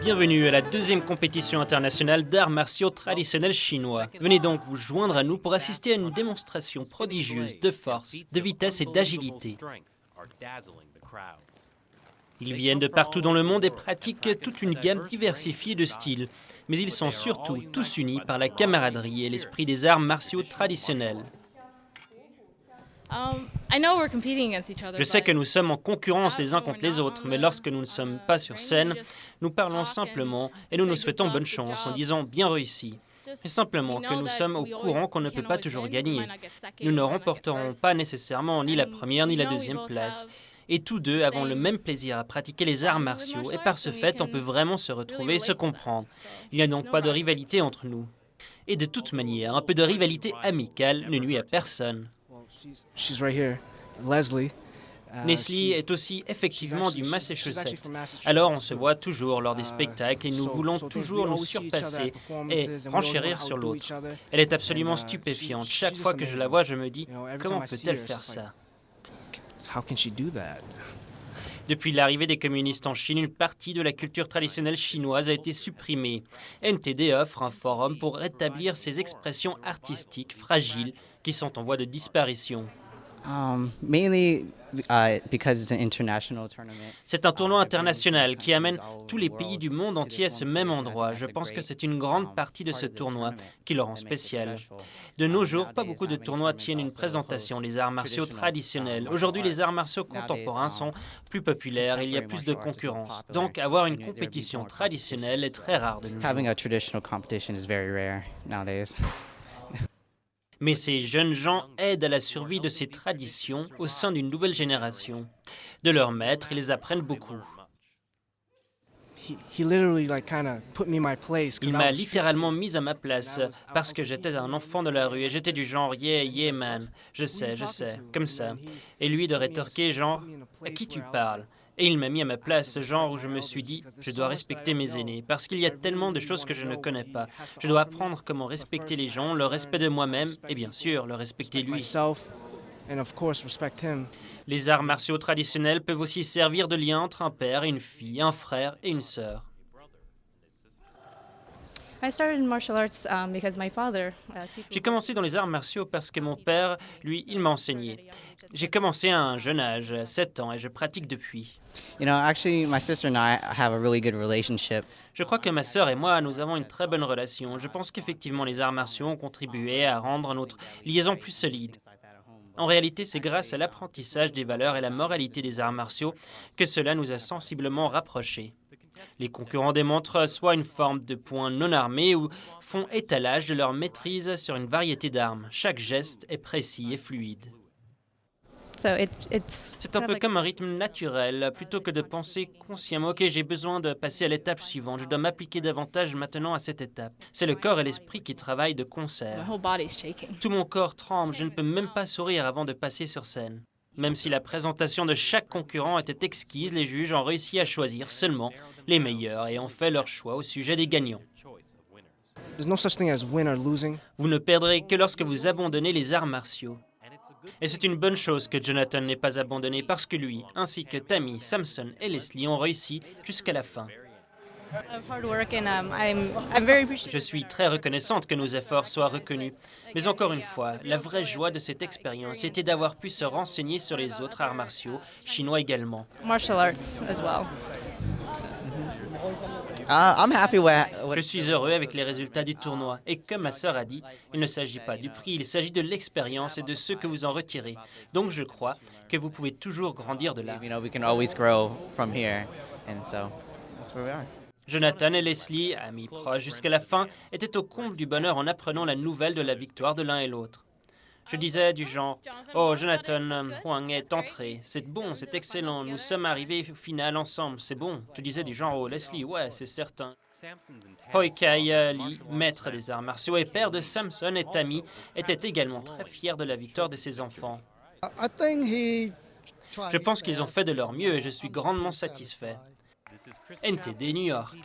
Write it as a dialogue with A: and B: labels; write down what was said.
A: Bienvenue à la deuxième compétition internationale d'arts martiaux traditionnels chinois. Venez donc vous joindre à nous pour assister à une démonstration prodigieuse de force, de vitesse et d'agilité. Ils viennent de partout dans le monde et pratiquent toute une gamme diversifiée de styles, mais ils sont surtout tous unis par la camaraderie et l'esprit des arts martiaux traditionnels. Je sais que nous sommes en concurrence les uns contre les autres, mais lorsque nous ne sommes pas sur scène, nous parlons simplement et nous nous souhaitons bonne chance en disant bien réussi. Et simplement que nous sommes au courant qu'on ne peut pas toujours gagner. Nous ne remporterons pas nécessairement ni la première ni la deuxième place. Et tous deux avons le même plaisir à pratiquer les arts martiaux et par ce fait, on peut vraiment se retrouver et se comprendre. Il n'y a donc pas de rivalité entre nous. Et de toute manière, un peu de rivalité amicale ne nuit à personne. Leslie est aussi effectivement du Massachusetts. Alors on se voit toujours lors des spectacles et nous voulons toujours nous surpasser et renchérir sur l'autre. Elle est absolument stupéfiante. Chaque fois que je la vois, je me dis, comment peut-elle faire ça? Depuis l'arrivée des communistes en Chine, une partie de la culture traditionnelle chinoise a été supprimée. NTD offre un forum pour rétablir ces expressions artistiques fragiles qui sont en voie de disparition. C'est un tournoi international qui amène tous les pays du monde entier à ce même endroit. Je pense que c'est une grande partie de ce tournoi qui le rend spécial. De nos jours, pas beaucoup de tournois tiennent une présentation des arts martiaux traditionnels. Aujourd'hui, les arts martiaux contemporains sont plus populaires et il y a plus de concurrence. Donc, avoir une compétition traditionnelle est très rare de nos jours. Mais ces jeunes gens aident à la survie de ces traditions au sein d'une nouvelle génération. De leurs maîtres, ils apprennent beaucoup. Il m'a littéralement mis à ma place parce que j'étais un enfant de la rue et j'étais du genre « yeah, yeah man ». Je sais, comme ça. Et lui de rétorquer genre « à qui tu parles ?» Et il m'a mis à ma place, genre où je me suis dit, je dois respecter mes aînés, parce qu'il y a tellement de choses que je ne connais pas. Je dois apprendre comment respecter les gens, le respect de moi-même, et bien sûr, le respecter lui. Les arts martiaux traditionnels peuvent aussi servir de lien entre un père et une fille, un frère et une sœur. J'ai commencé dans les arts martiaux parce que mon père, lui, il m'a enseigné. J'ai commencé à un jeune âge, 7 ans, et je pratique depuis. Je crois que ma sœur et moi, nous avons une très bonne relation. Je pense qu'effectivement, les arts martiaux ont contribué à rendre notre liaison plus solide. En réalité, c'est grâce à l'apprentissage des valeurs et la moralité des arts martiaux que cela nous a sensiblement rapprochés. Les concurrents démontrent soit une forme de poing non armé ou font étalage de leur maîtrise sur une variété d'armes. Chaque geste est précis et fluide. C'est un peu comme un rythme naturel, plutôt que de penser consciemment « Ok, j'ai besoin de passer à l'étape suivante, je dois m'appliquer davantage maintenant à cette étape ». C'est le corps et l'esprit qui travaillent de concert. Tout mon corps tremble, je ne peux même pas sourire avant de passer sur scène. Même si la présentation de chaque concurrent était exquise, les juges ont réussi à choisir seulement les meilleurs et ont fait leur choix au sujet des gagnants. Vous ne perdrez que lorsque vous abandonnez les arts martiaux. Et c'est une bonne chose que Jonathan n'ait pas abandonné parce que lui, ainsi que Tammy, Samson et Leslie ont réussi jusqu'à la fin. Je suis très reconnaissante que nos efforts soient reconnus. Mais encore une fois, la vraie joie de cette expérience était d'avoir pu se renseigner sur les autres arts martiaux, chinois également. Je suis heureux avec les résultats du tournoi. Et comme ma sœur a dit, il ne s'agit pas du prix, il s'agit de l'expérience et de ce que vous en retirez. Donc je crois que vous pouvez toujours grandir de là. Jonathan et Leslie, amis proches jusqu'à la fin, étaient au comble du bonheur en apprenant la nouvelle de la victoire de l'un et l'autre. Je disais du genre « Oh, Jonathan Huang est entré. C'est bon, c'est excellent. Nous sommes arrivés au final ensemble. C'est bon. » Je disais du genre « Oh, Leslie, ouais, c'est certain. » Hoi Kai Lee, maître des arts martiaux et père de Samson et Tammy, était également très fier de la victoire de ses enfants. Je pense qu'ils ont fait de leur mieux et je suis grandement satisfait. NTD New York.